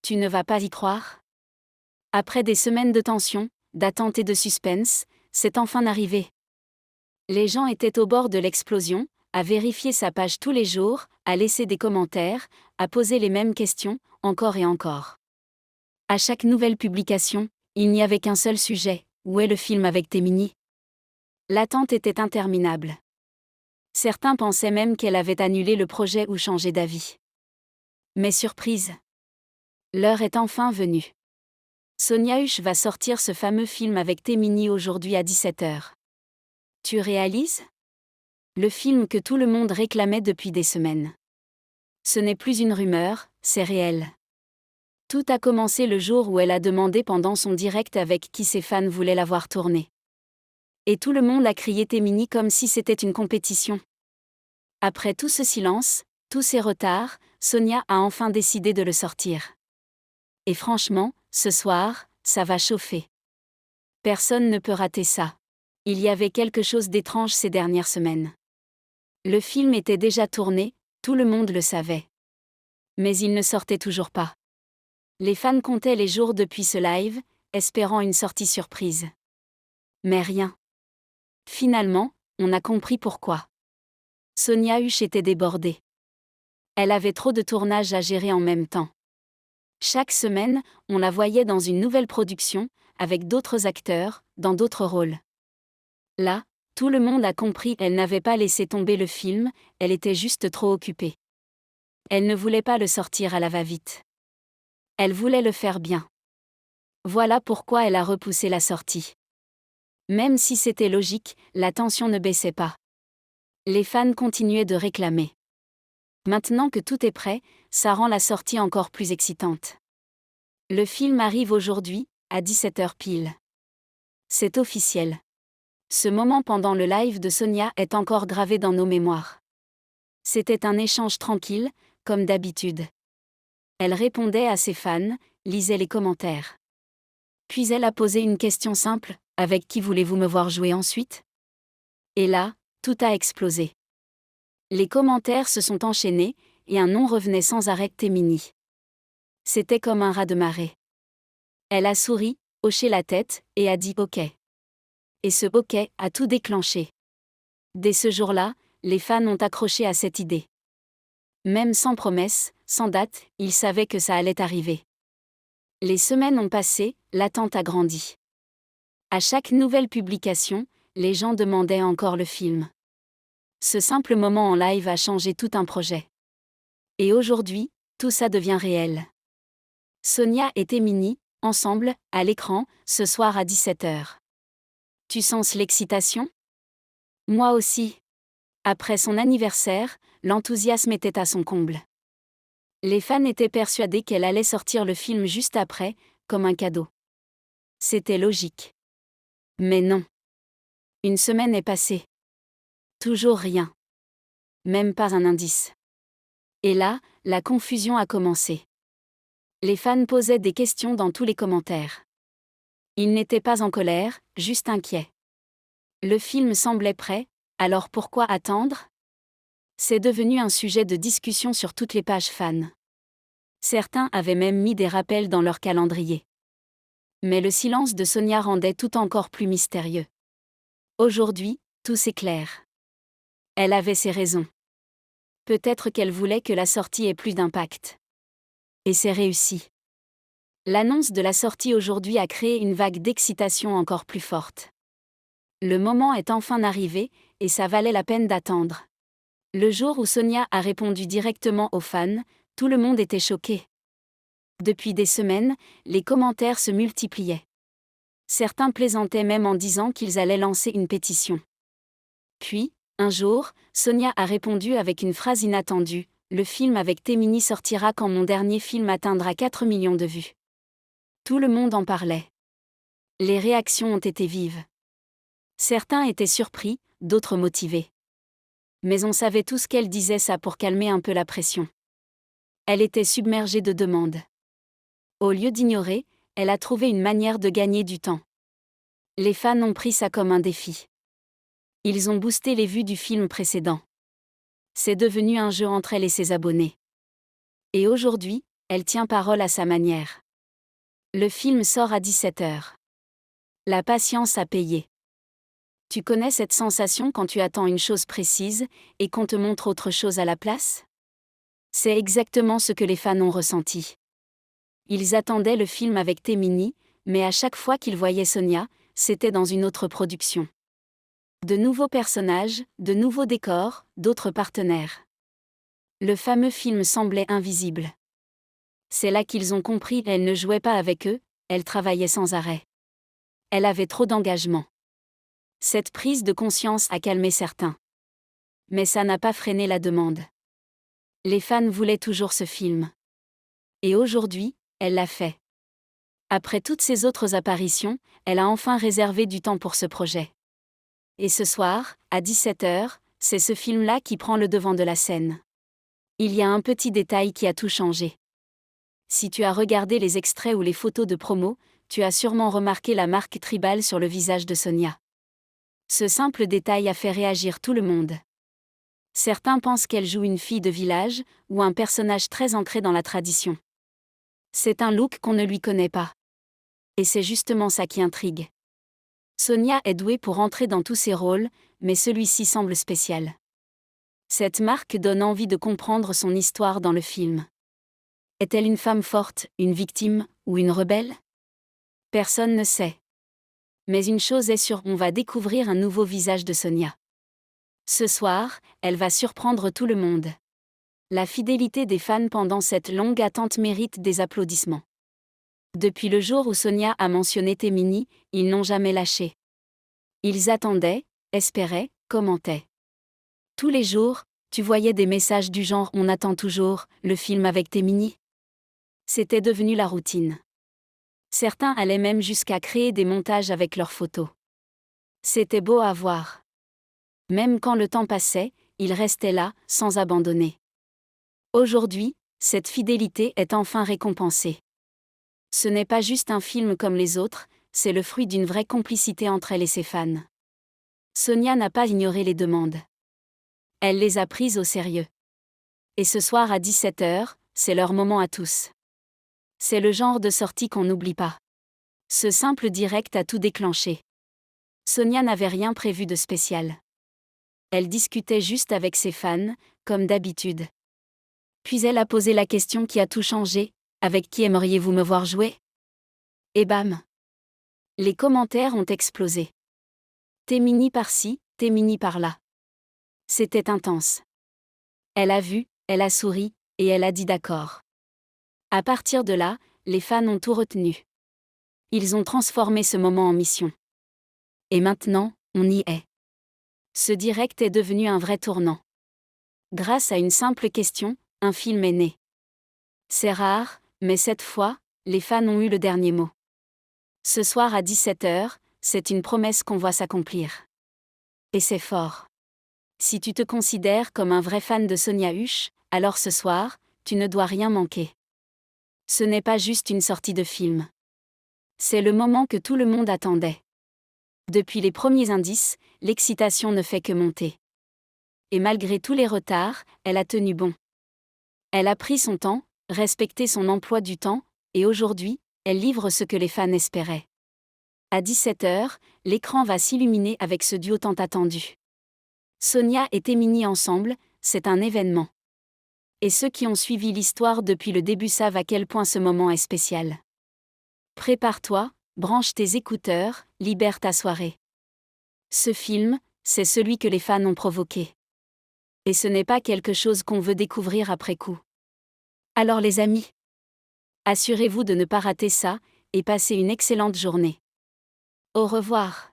Tu ne vas pas y croire? Après des semaines de tension, d'attente et de suspense, c'est enfin arrivé. Les gens étaient au bord de l'explosion, à vérifier sa page tous les jours, à laisser des commentaires, à poser les mêmes questions, encore et encore. À chaque nouvelle publication, il n'y avait qu'un seul sujet: où est le film avec Témini? L'attente était interminable. Certains pensaient même qu'elle avait annulé le projet ou changé d'avis. Mais surprise! L'heure est enfin venue. Sonia Huch va sortir ce fameux film avec Témini aujourd'hui à 17h. Tu réalises? Le film que tout le monde réclamait depuis des semaines. Ce n'est plus une rumeur, c'est réel. Tout a commencé le jour où elle a demandé pendant son direct avec qui ses fans voulaient la voir tourner. Et tout le monde a crié Témini comme si c'était une compétition. Après tout ce silence, tous ces retards, Sonia a enfin décidé de le sortir. Et franchement, ce soir, ça va chauffer. Personne ne peut rater ça. Il y avait quelque chose d'étrange ces dernières semaines. Le film était déjà tourné, tout le monde le savait. Mais il ne sortait toujours pas. Les fans comptaient les jours depuis ce live, espérant une sortie surprise. Mais rien. Finalement, on a compris pourquoi. Sonia Huch était débordée. Elle avait trop de tournages à gérer en même temps. Chaque semaine, on la voyait dans une nouvelle production, avec d'autres acteurs, dans d'autres rôles. Là, tout le monde a compris qu'elle n'avait pas laissé tomber le film, elle était juste trop occupée. Elle ne voulait pas le sortir à la va-vite. Elle voulait le faire bien. Voilà pourquoi elle a repoussé la sortie. Même si c'était logique, la tension ne baissait pas. Les fans continuaient de réclamer. Maintenant que tout est prêt, ça rend la sortie encore plus excitante. Le film arrive aujourd'hui, à 17h pile. C'est officiel. Ce moment pendant le live de Sonia est encore gravé dans nos mémoires. C'était un échange tranquille, comme d'habitude. Elle répondait à ses fans, lisait les commentaires. Puis elle a posé une question simple: avec qui voulez-vous me voir jouer ensuite? Et là, tout a explosé. Les commentaires se sont enchaînés, et un nom revenait sans arrêt: Témini. C'était comme un raz-de-marée. Elle a souri, hoché la tête, et a dit OK. Et ce OK a tout déclenché. Dès ce jour-là, les fans ont accroché à cette idée. Même sans promesse, sans date, ils savaient que ça allait arriver. Les semaines ont passé, l'attente a grandi. À chaque nouvelle publication, les gens demandaient encore le film. Ce simple moment en live a changé tout un projet. Et aujourd'hui, tout ça devient réel. Sonia et Témini, ensemble, à l'écran, ce soir à 17h. Tu sens l'excitation? Moi aussi. Après son anniversaire, l'enthousiasme était à son comble. Les fans étaient persuadés qu'elle allait sortir le film juste après, comme un cadeau. C'était logique. Mais non. Une semaine est passée. Toujours rien. Même pas un indice. Et là, la confusion a commencé. Les fans posaient des questions dans tous les commentaires. Ils n'étaient pas en colère, juste inquiets. Le film semblait prêt, alors pourquoi attendre? C'est devenu un sujet de discussion sur toutes les pages fans. Certains avaient même mis des rappels dans leur calendrier. Mais le silence de Sonia rendait tout encore plus mystérieux. Aujourd'hui, tout s'éclaire. Elle avait ses raisons. Peut-être qu'elle voulait que la sortie ait plus d'impact. Et c'est réussi. L'annonce de la sortie aujourd'hui a créé une vague d'excitation encore plus forte. Le moment est enfin arrivé, et ça valait la peine d'attendre. Le jour où Sonia a répondu directement aux fans, tout le monde était choqué. Depuis des semaines, les commentaires se multipliaient. Certains plaisantaient même en disant qu'ils allaient lancer une pétition. Puis, un jour, Sonia a répondu avec une phrase inattendue: le film avec Témini sortira quand mon dernier film atteindra 4 millions de vues. Tout le monde en parlait. Les réactions ont été vives. Certains étaient surpris, d'autres motivés. Mais on savait tous qu'elle disait ça pour calmer un peu la pression. Elle était submergée de demandes. Au lieu d'ignorer, elle a trouvé une manière de gagner du temps. Les fans ont pris ça comme un défi. Ils ont boosté les vues du film précédent. C'est devenu un jeu entre elle et ses abonnés. Et aujourd'hui, elle tient parole à sa manière. Le film sort à 17h. La patience a payé. Tu connais cette sensation quand tu attends une chose précise et qu'on te montre autre chose à la place? C'est exactement ce que les fans ont ressenti. Ils attendaient le film avec Temini, mais à chaque fois qu'ils voyaient Sonia, c'était dans une autre production. De nouveaux personnages, de nouveaux décors, d'autres partenaires. Le fameux film semblait invisible. C'est là qu'ils ont compris qu'elle ne jouait pas avec eux, elle travaillait sans arrêt. Elle avait trop d'engagement. Cette prise de conscience a calmé certains. Mais ça n'a pas freiné la demande. Les fans voulaient toujours ce film. Et aujourd'hui, elle l'a fait. Après toutes ces autres apparitions, elle a enfin réservé du temps pour ce projet. Et ce soir, à 17h, c'est ce film-là qui prend le devant de la scène. Il y a un petit détail qui a tout changé. Si tu as regardé les extraits ou les photos de promo, tu as sûrement remarqué la marque tribale sur le visage de Sonia. Ce simple détail a fait réagir tout le monde. Certains pensent qu'elle joue une fille de village, ou un personnage très ancré dans la tradition. C'est un look qu'on ne lui connaît pas. Et c'est justement ça qui intrigue. Sonia est douée pour entrer dans tous ses rôles, mais celui-ci semble spécial. Cette marque donne envie de comprendre son histoire dans le film. Est-elle une femme forte, une victime, ou une rebelle? Personne ne sait. Mais une chose est sûre, on va découvrir un nouveau visage de Sonia. Ce soir, elle va surprendre tout le monde. La fidélité des fans pendant cette longue attente mérite des applaudissements. Depuis le jour où Sonia a mentionné Temini, ils n'ont jamais lâché. Ils attendaient, espéraient, commentaient. Tous les jours, tu voyais des messages du genre « On attend toujours, le film avec Temini ». C'était devenu la routine. Certains allaient même jusqu'à créer des montages avec leurs photos. C'était beau à voir. Même quand le temps passait, ils restaient là, sans abandonner. Aujourd'hui, cette fidélité est enfin récompensée. Ce n'est pas juste un film comme les autres, c'est le fruit d'une vraie complicité entre elle et ses fans. Sonia n'a pas ignoré les demandes. Elle les a prises au sérieux. Et ce soir à 17h, c'est leur moment à tous. C'est le genre de sortie qu'on n'oublie pas. Ce simple direct a tout déclenché. Sonia n'avait rien prévu de spécial. Elle discutait juste avec ses fans, comme d'habitude. Puis elle a posé la question qui a tout changé: avec qui aimeriez-vous me voir jouer? Et bam! Les commentaires ont explosé. Temini par-ci, Temini par-là. C'était intense. Elle a vu, elle a souri, et elle a dit d'accord. À partir de là, les fans ont tout retenu. Ils ont transformé ce moment en mission. Et maintenant, on y est. Ce direct est devenu un vrai tournant. Grâce à une simple question, un film est né. C'est rare, mais cette fois, les fans ont eu le dernier mot. Ce soir à 17h, c'est une promesse qu'on voit s'accomplir. Et c'est fort. Si tu te considères comme un vrai fan de Sonia Huche, alors ce soir, tu ne dois rien manquer. Ce n'est pas juste une sortie de film. C'est le moment que tout le monde attendait. Depuis les premiers indices, l'excitation ne fait que monter. Et malgré tous les retards, elle a tenu bon. Elle a pris son temps, respecté son emploi du temps, et aujourd'hui, elle livre ce que les fans espéraient. À 17h, l'écran va s'illuminer avec ce duo tant attendu. Sonia et Temini ensemble, c'est un événement. Et ceux qui ont suivi l'histoire depuis le début savent à quel point ce moment est spécial. Prépare-toi, branche tes écouteurs, libère ta soirée. Ce film, c'est celui que les fans ont provoqué. Et ce n'est pas quelque chose qu'on veut découvrir après coup. Alors les amis, assurez-vous de ne pas rater ça, et passez une excellente journée. Au revoir.